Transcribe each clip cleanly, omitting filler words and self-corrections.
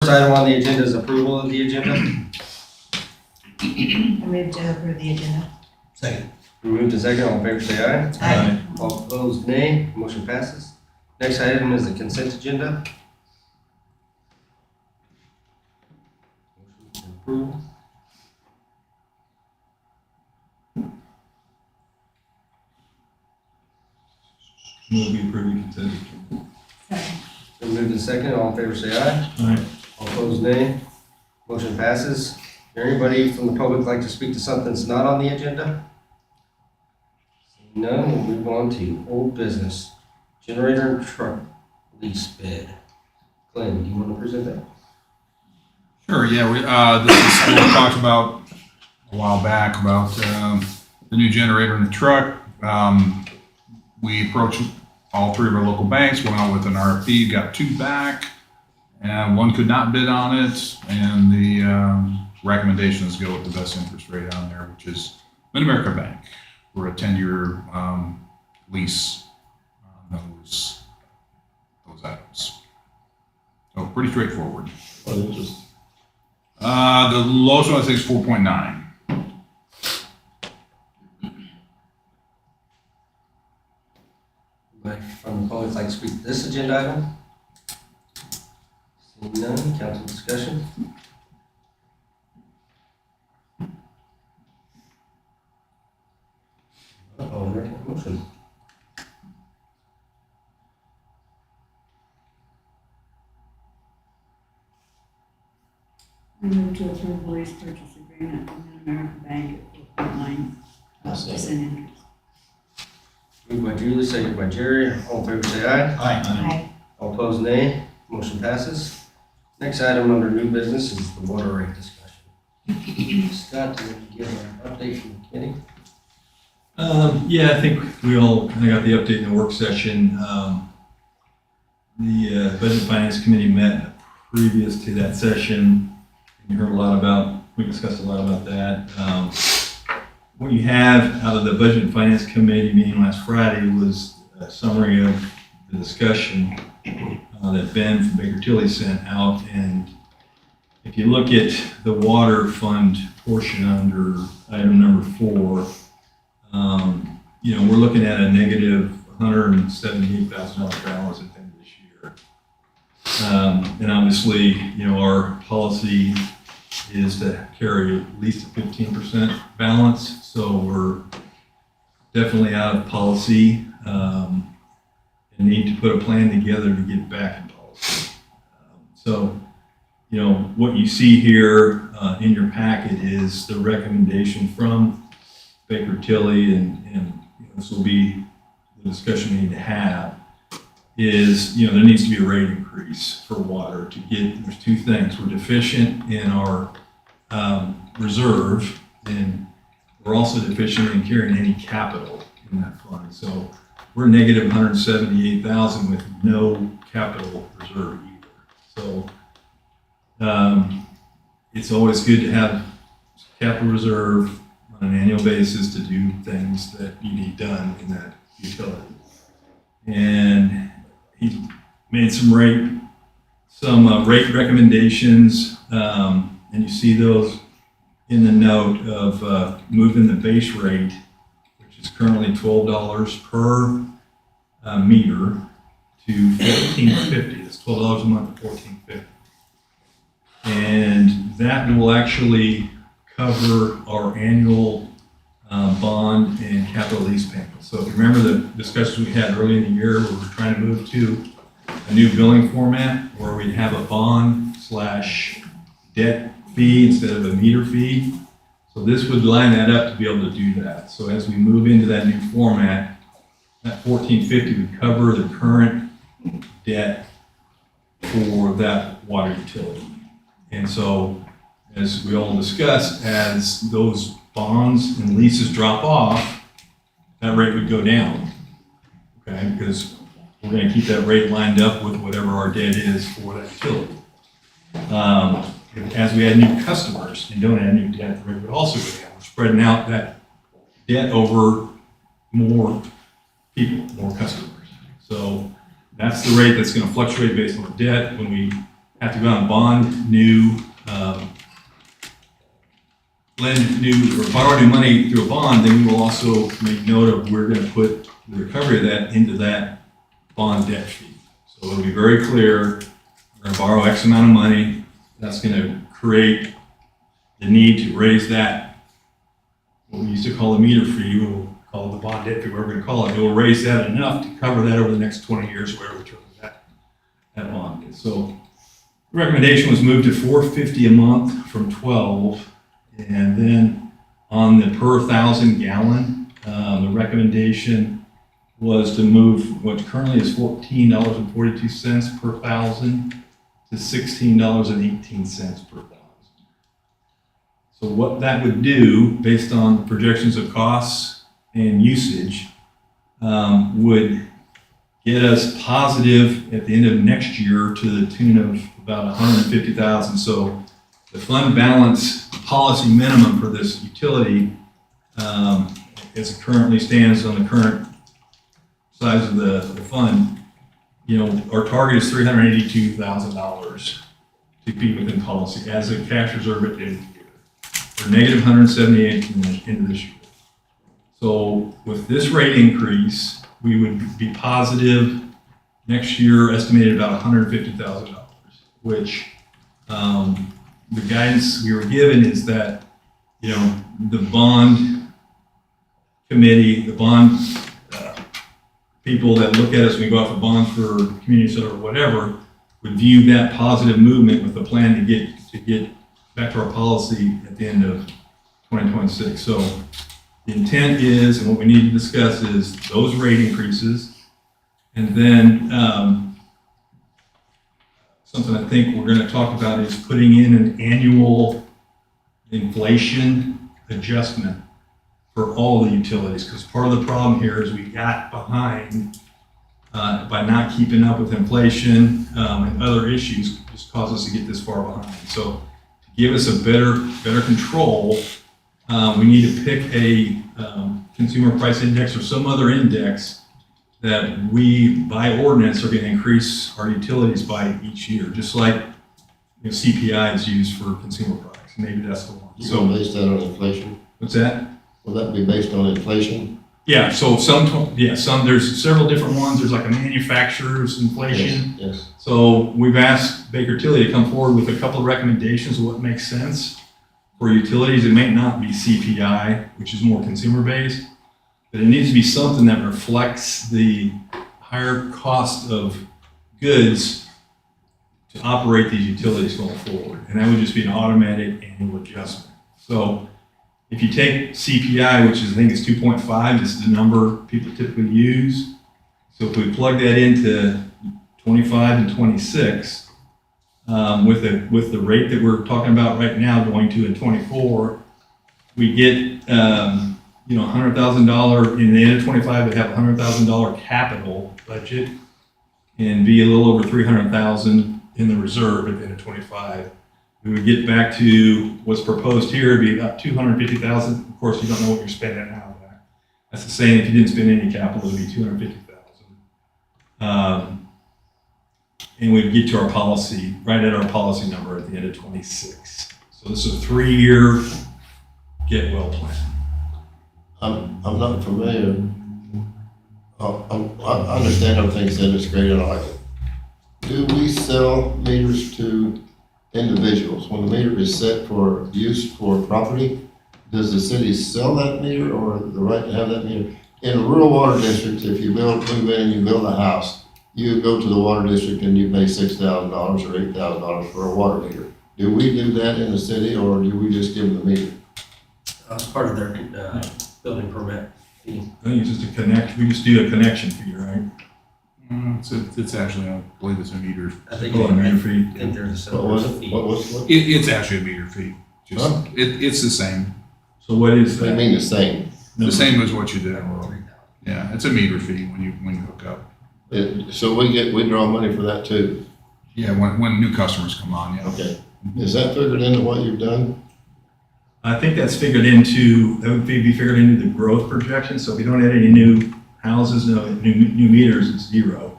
first item on the agenda is approval of the agenda. I move to approve the agenda. Second. Moved and second, all in favor say aye. Aye. All opposed, nay. Motion passes. Next item is the consent agenda. Motion for approval. Move we approve the consent agenda. Second. Been moved and second, all in favor say aye. Aye. All opposed, nay. Motion passes. Is there anybody from the public like to speak to something that's not on the agenda? Seeing none, we'll move on to old business. Generator and truck lease bid. Glenn, do you want to present that? Sure, yeah, this is what we talked about a while back about the new generator in the truck. We approached all three of our local banks, went out with an RFP, got two back, and one could not bid on it, and the recommendation is go with the best interest rate on there, which is Mid-America Bank. We're a 10-year lease on those items. So pretty straightforward. What interest? The lowest one I think is 4.9. Anybody from the public like to speak to this agenda item? Seeing none, council discussion. I'll entertain a motion. I move to approve the lease purchase agreement with Mid-America Bank at 4.9% interest. Moved by Julie, seconded by Jerry. All in favor say aye. Aye. Aye. All opposed, nay. Motion passes. Next item under new business is the water rate discussion. Scott, do you give an update from Kenny? Yeah, I think we all kind of got the update in the work session. The Budget and Finance Committee met previous to that session. You heard a lot about, we discussed a lot about that. What you have out of the Budget and Finance Committee meeting last Friday was a summary of the discussion that Ben from Baker Tilly sent out. And if you look at the water fund portion under item number 4, we're looking at a negative $178,000 balance at the end of this year. And obviously, our policy is to carry at least a 15% balance. So we're definitely out of policy and need to put a plan together to get back in policy. What you see here in your packet is the recommendation from Baker Tilly, and this will be the discussion we need to have, is, there needs to be a rate increase for water to get, there's two things. We're deficient in our reserve, and we're also deficient in carrying any capital in that fund. So we're negative 178,000 with no capital reserve either. So it's always good to have capital reserve on an annual basis to do things that you need done in that utility. And he made some rate recommendations, and you see those in the note of moving the base rate, which is currently $12 per meter, to $14.50. It's $12 a month to $14.50. And that will actually cover our annual bond and capital lease payments. So if you remember the discussions we had early in the year, where we're trying to move to a new billing format where we'd have a bond/debt fee instead of a meter fee. So this would line that up to be able to do that. So as we move into that new format, that $14.50 would cover the current debt for that water utility. And so, as we all discussed, as those bonds and leases drop off, that rate would go down, okay? Because we're going to keep that rate lined up with whatever our debt is for that utility. As we add new customers and don't add new debt, the rate would also go down. We're spreading out that debt over more people, more customers. So that's the rate that's going to fluctuate based on the debt. When we have to go out and bond new, lend new, or borrow new money through a bond, then we will also make note of, we're gonna put the recovery of that into that bond debt fee. So it'll be very clear, we're gonna borrow X amount of money, that's gonna create the need to raise that, what we used to call the meter fee, we'll call it the bond debt fee, whatever we're gonna call it, it will raise that enough to cover that over the next 20 years, whatever the term of that bond is. So the recommendation was moved to $4.50 a month from 12, and then on the per 1,000 gallon, the recommendation was to move what currently is $14.42 per 1,000 to $16.18 per 1,000. So what that would do, based on projections of costs and usage, would get us positive at the end of next year to the tune of about 150,000. So the fund balance policy minimum for this utility, as it currently stands on the current size of the fund, our target is $382,000 to be within policy as a cash reserve at the end of the year. We're negative 178 into this year. So with this rate increase, we would be positive next year, estimated about $150,000, which the guidance we were given is that, the bond committee, the bond people that look at us when we go out for bonds for community center or whatever, would view that positive movement with a plan to get back to our policy at the end of 2026. So the intent is, and what we need to discuss is those rate increases, and then something I think we're going to talk about is putting in an annual inflation adjustment for all the utilities, because part of the problem here is we got behind by not keeping up with inflation and other issues, just caused us to get this far behind. So to give us a better control, we need to pick a consumer price index or some other index that we, by ordinance, are going to increase our utilities by each year, just like CPI is used for consumer products. Maybe that's the one. So based that on inflation? What's that? Will that be based on inflation? Yeah, so there's several different ones. There's like a manufacturer's inflation. Yes. So we've asked Baker Tilly to come forward with a couple of recommendations of what makes sense for utilities. It may not be CPI, which is more consumer based, but it needs to be something that reflects the higher cost of goods to operate these utilities going forward. And that would just be an automatic annual adjustment. So if you take CPI, which is, I think is 2.5, this is the number people typically use. So if we plug that into 25 and 26, with the rate that we're talking about right now going to in 24, we get $100,000 in the end of 25. We have a $100,000 capital budget and be a little over 300,000 in the reserve at the end of 25. We would get back to what's proposed here, it'd be about 250,000. Of course, you don't know what you're spending now. That's the same if you didn't spend any capital, it'd be 250,000. And we'd get to our policy, right at our policy number at the end of 26. So this is a 3-year get well plan. I'm not familiar. I understand everything said, it's great and I like it. Do we sell meters to individuals? When the meter is set for use for property, does the city sell that meter or the right to have that meter? In a rural water district, if you move in and you build a house, you go to the water district and you pay $6,000 or $8,000 for a water meter. Do we do that in the city or do we just give them the meter? That's part of their building permit fee. I think it's just we just do a connection fee, right? It's actually, I believe it's a meter. I think Oh, a meter fee. I think there's a What was separate it? fee. What? It's actually a meter fee. Just, Huh? it's the same. So what is What do you that? mean the same? The same as what you did in rural. Yeah, it's a meter fee when you hook up. So we draw money for that too? Yeah, when new customers come on, yeah. Okay. Is that figured into what you've done? I think that would be figured into the growth projection. So if you don't add any new houses, no new meters, it's zero.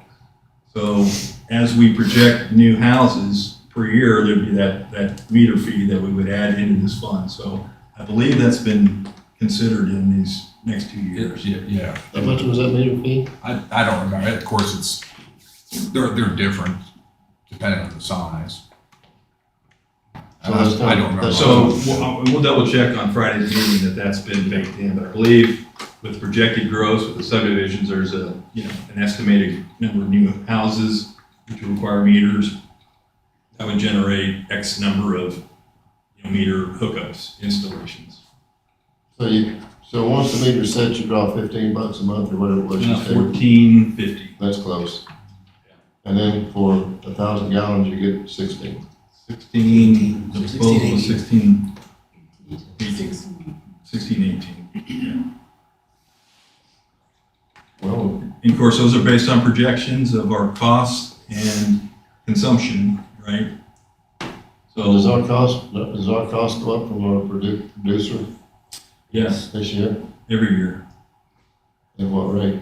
So as we project new houses per per year, there'd be that meter fee that we would add into this fund. So I believe that's been considered in these next 2 years. Yeah. How much was that meter fee? I don't remember. Of course, they're different depending on the size. So that's I don't remember. So we'll double check on Friday's meeting that's been baked in, but I believe with projected growth with the subdivisions, there's an estimated number of new houses which require meters. That would generate X number of meter hookups, installations. So once the meter's set, you draw $15 a month or whatever it was you said. $14.50. That's close. And then for 1,000 gallons, you get 16. 16, the proposal was 16, 18. 16, 18. Well, And of course, those are based on projections of our costs and consumption, right? does So, our cost go up from our producer yes, this year? every year. At what rate?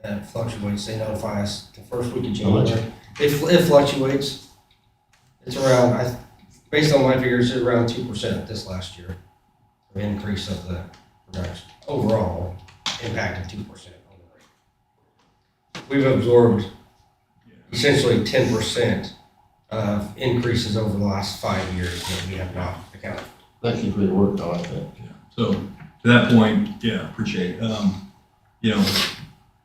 That fluctuates, they notify us the first week of How much? January. It fluctuates. It's around, based on my figures, it's around 2% this last year. An increase of the production. Overall, impacted 2% on the rate. We've absorbed essentially 10% of increases over the last 5 years that we have not accounted for. Thank you for your work, I like that. So to that point, yeah, appreciate it.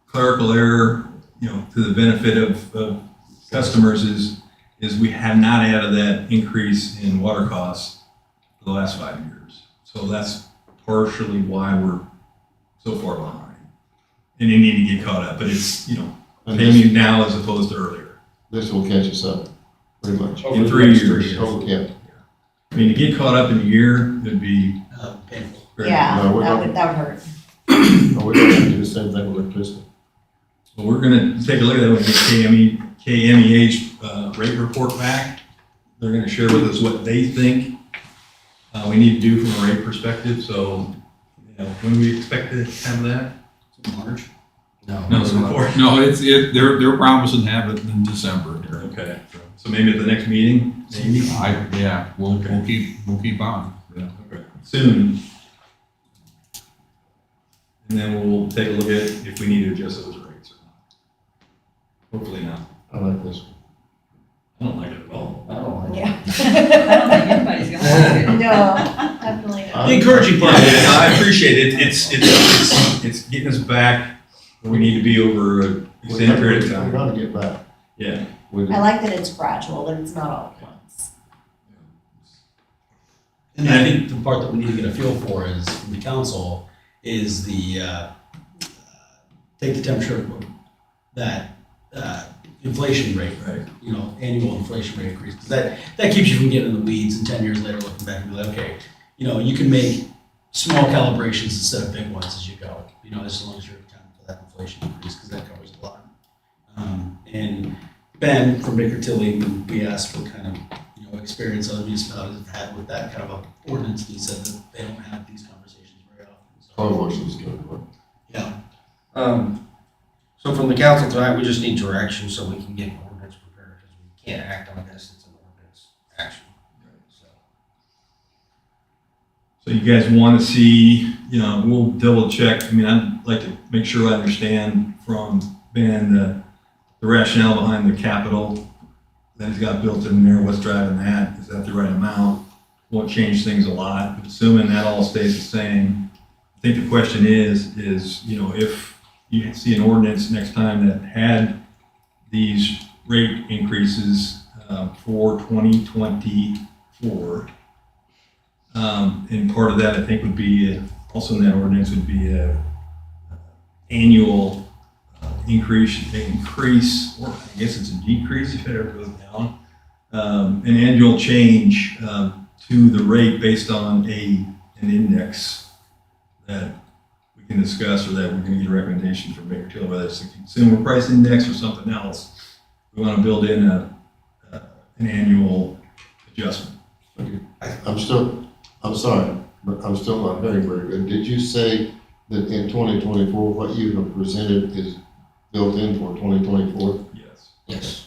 Clerical error, to the benefit of customers is we have not added that increase in water costs for the last 5 years. So that's partially why we're so far behind. And you need to get caught up, but it's, And pay me now as opposed to earlier. this will catch us up, pretty much. Over In the 3 next years. Oh, yeah. I mean, to get caught up in a year, it'd be Painful. very. Yeah, No, we're that not- would hurt. Oh, we're gonna have to do the same thing with electricity. Well, we're gonna take a look at that when we get KMEH rate report back. They're gonna share with us what they think we need to do from a rate perspective. So, when do we expect to have that? March? No. No, it's before. No, they're promising to have it in December here. Okay, so maybe at the next meeting, maybe? We'll keep on. Yeah. Okay. Soon. And then we'll take a look at if we need to adjust those rates or not. Hopefully not. I like this one. I don't like it at all. I don't like it. I don't think anybody's gonna like it. No, definitely not. The encouraging part. Yeah, I appreciate it. It's getting us back where we need to be over an extended period of We're time. gonna get back. Yeah. We- I like that it's gradual, that it's not all at once. And I think the part that we need to get a feel for is, from the council, is take the temperature of that inflation rate, Right. annual inflation rate increase. Because that keeps you from getting in the weeds and 10 years later looking back and be like, okay, you can make small calibrations instead of big ones as you go, as long as you're accounting for that inflation increase, because that covers a lot. And Ben from Baker Tilly, when we asked what kind of experience other municipalities have had with that kind of a ordinance, and he said that they don't have these conversations very often. Car wash is good. Yeah. So from the council tonight, we just need direction so we can get an ordinance prepared, because we can't act on this, it's an ordinance action. So, So you guys want to see, we'll double check. I mean, I'd like to make sure I understand from Ben the rationale behind the capital that he's got built in there, what's driving that, is that the right amount? Won't change things a lot, but assuming that all stays the same. I think the question is, if you see an ordinance next time that had these rate increases for 2024, and part of that I think would be, also in that ordinance would be a annual increase, or I guess it's a decrease if it ever goes down, an annual change to the rate based on an index that we can discuss, or that we're going to get a recommendation from Baker Tilly, whether it's a consumer price index or something else. We want to build in an annual adjustment. I'm sorry, but I'm still not hearing very good. Did you say that in 2024, what you have presented is built in for 2024? Yes. yes.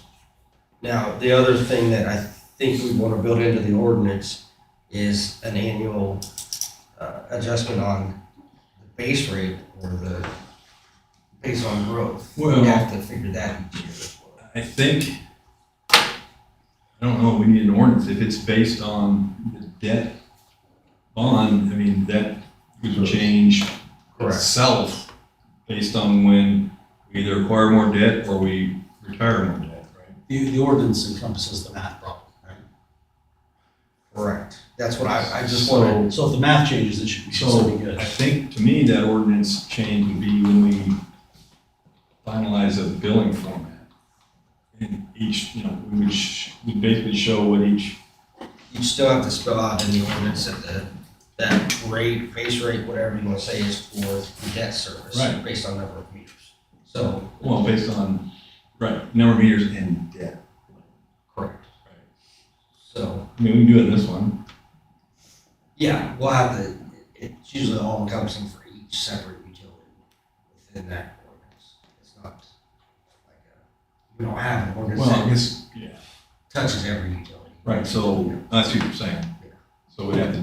Now, the other thing that I think we want to build into the ordinance is an annual adjustment on the base rate or the based on growth. Well- We have to figure that each year as well. I think, I don't know, we need an ordinance. If it's based on the debt bond, I mean, that would change Correct. itself based on when we either acquire more debt or we retire more debt, right? The ordinance encompasses the math problem, right? Correct. That's what I just wanted. So if the math changes, it should be good. I think, to me, that ordinance change would be when we finalize a billing format. And each, we basically show what each, You still have to spell out in the ordinance that rate, base rate, whatever you want to say is for the debt service. Right. Based on number of meters. So, well, based on, right, number of meters and debt. correct. So, I mean, we can do it in this one. yeah, we'll have to, it's usually all encompassing for each separate utility within that ordinance. It's not like we don't have an ordinance Well, I that guess, yeah. touches every utility. Right, so that's what you're saying. So we'd have to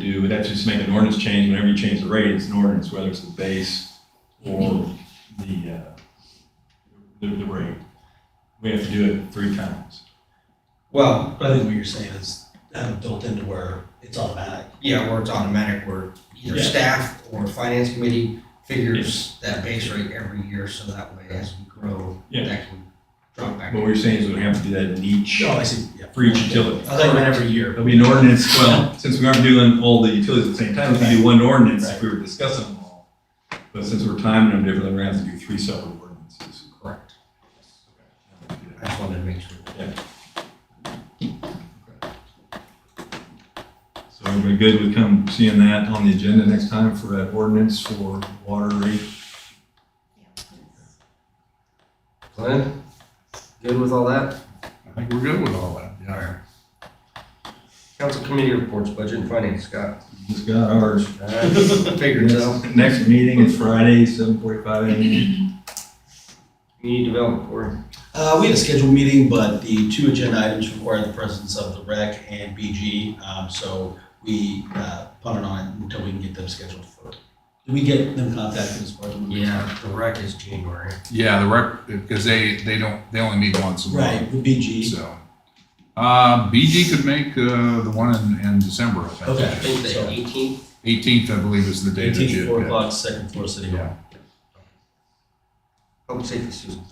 just make an ordinance change. Whenever you change the rate, it's an ordinance, whether it's the base or the rate. We have to do it 3 times. Well, But I think what you're saying is have it built into where it's automatic. yeah, where it's automatic, where either Yeah. staff or finance committee figures that base rate every year, so that way as we grow, Yeah. that can drop back. But what you're saying is we have to do that in each, Oh, I see, yeah. for each utility. I thought you meant every year. There'll be an ordinance, well, since we aren't doing all the utilities at the same time, we can do one ordinance if we were discussing them all. But since we're timing them differently, we're gonna have to do 3 separate ordinances. Correct. I just wanted to make sure. So everybody good with come seeing that on the agenda next time for that ordinance for water rate? Glenn, good with all that? I think we're good with all that, All yeah. right. Council committee reports, budget and finance, Scott. Just got ours. Figured so. Next meeting is Friday, 7:45 a.m. Community development board. We had a scheduled meeting, but the 2 agenda items required the presence of the rec and BG, so we punted on it until we can get them scheduled for. Did we get them contacted as far as? Yeah, the rec is January. Yeah, the rec, because they only meet once a month. Right, with BG. So, BG could make, the one in December, I think. Okay. I think the So- 18th. 18th, I believe, is the date that 18th, you. 4 yeah. o'clock, second floor, City Hall. Yeah. Public safety, Susan.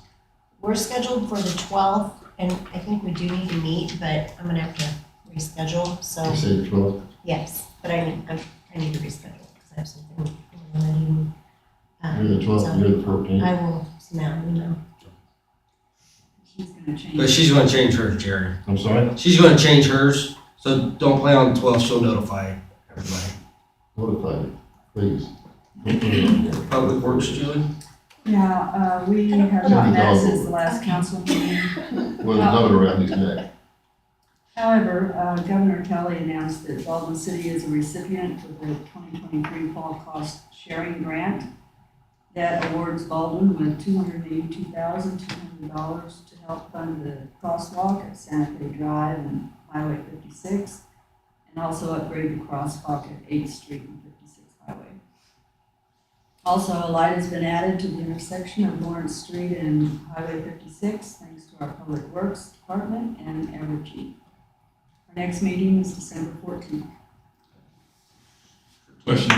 We're scheduled for the 12th, and I think we do need to meet, but I'm gonna have to reschedule, so, You say the 12th? yes, but I need to reschedule, because I have something going on. You're the 12th, you're the 14th. I will send out an email. She's gonna change. But she's gonna change hers, Jerry. I'm sorry? She's gonna change hers, so don't play on the 12th, she'll notify everybody. Notify me, please. Don't put it on there. Public works, Julie? Yeah, we have not met since the last council meeting. Well, there's another around his neck. However, Governor Kelly announced that Baldwin City is a recipient for the 2023 Fall Cost Sharing Grant that awards Baldwin with $282,200 to help fund the crosswalk at Santa Fe Drive and Highway 56, and also upgrade the crosswalk at 8th Street and 56th Highway. Also, a light has been added to the intersection of Lawrence Street and Highway 56, thanks to our Public Works Department and Evergy. Our next meeting is December 14th. Question,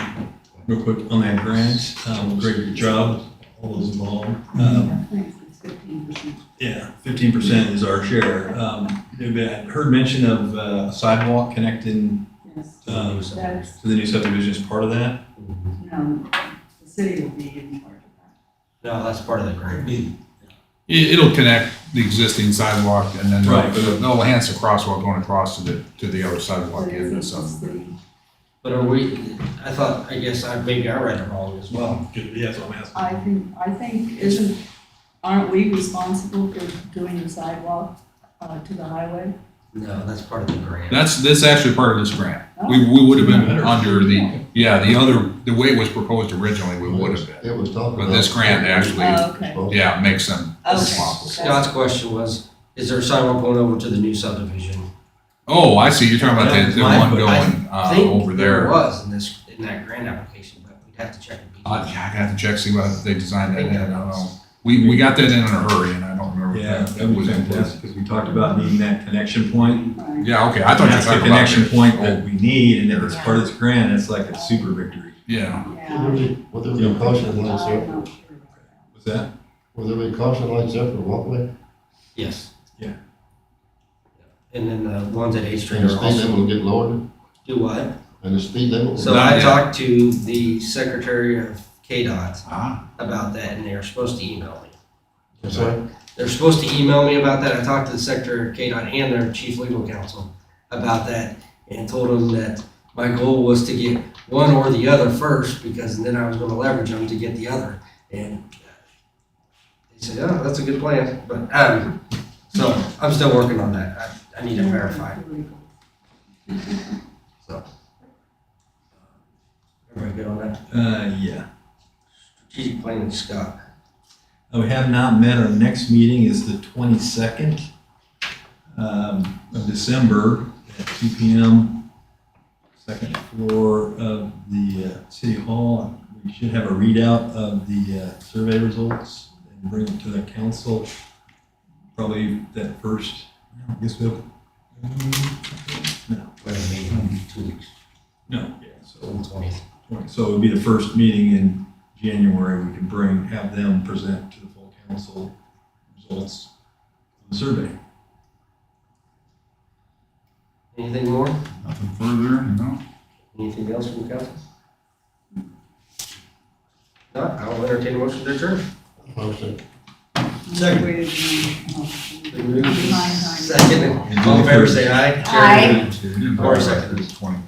real quick on that grant. Great job, all those involved. Thanks, it's 15%. Yeah, 15% is our share. I heard mention of a sidewalk connecting Yes, to the new subdivision as part of that. no, the city will be in charge of that. No, that's part of the grant. It'll connect the existing sidewalk and then Right. they'll enhance the crosswalk going across to the other sidewalk But end or it's the something. city. But are we, maybe I read it wrong as well. Yeah, that's what I'm asking. I think, aren't we responsible for doing the sidewalk to the highway? No, that's part of the grant. That's actually part of this grant. We would have been under the way it was proposed originally, we would have been. It was talking But about. this grant actually, Oh, okay. yeah, makes them Okay. responsible. Scott's question was, is there a sidewalk going over to the new subdivision? Oh, I see, you're talking about That was the my one question. going, I think over there. was in that grant application, but we'd have to check with I BG. have to check, see what they designed that in, I don't know. We got that in a hurry, and I don't remember if Yeah, that that would was be in place. fantastic, because we talked about needing that connection point. Right. Yeah, okay, I thought you were That's the talking about. connection the- point that we need, and if it's Yeah. part of this grant, it's like a super victory. Yeah, Will there be caution lights I'm there? not sure about that. What's that? Will there be caution lights there for walkway? Yes. Yeah. And then the ones at 8th Street And the are speed limit also, will get lowered, do what? and the speed limit will. So Not I yet. talked to the Secretary of KDOT ah, about that, and they're supposed to email me. I'm sorry? They're supposed to email me about that. I talked to the Secretary of KDOT and their Chief Legal Counsel about that, and told them that my goal was to get one or the other first, because then I was gonna leverage them to get the other. And they said, oh, that's a good plan, but, so I'm still working on that. I need to verify. So. Everybody good on that? Yeah. Strategic planning, Scott. We have not met. Our next meeting is the 22nd of December at 2 p.m. Second floor of the City Hall. We should have a readout of the survey results and bring it to the council. Probably that first, I guess we'll, no, We have a meeting in 2 weeks, no, yeah, so on the 20th. So it would be the first meeting in January, we can have them present to the full council results of the survey. Anything more? nothing further, no? Anything else from the council? Not, I'll entertain a motion to adjourn. Motion. Second. Wait, Been moved. Behind. Second, all in favor, say aye. Aye. Or second. It's 21.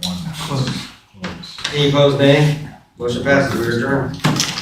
Any opposed, nay? Motion passes, we adjourn.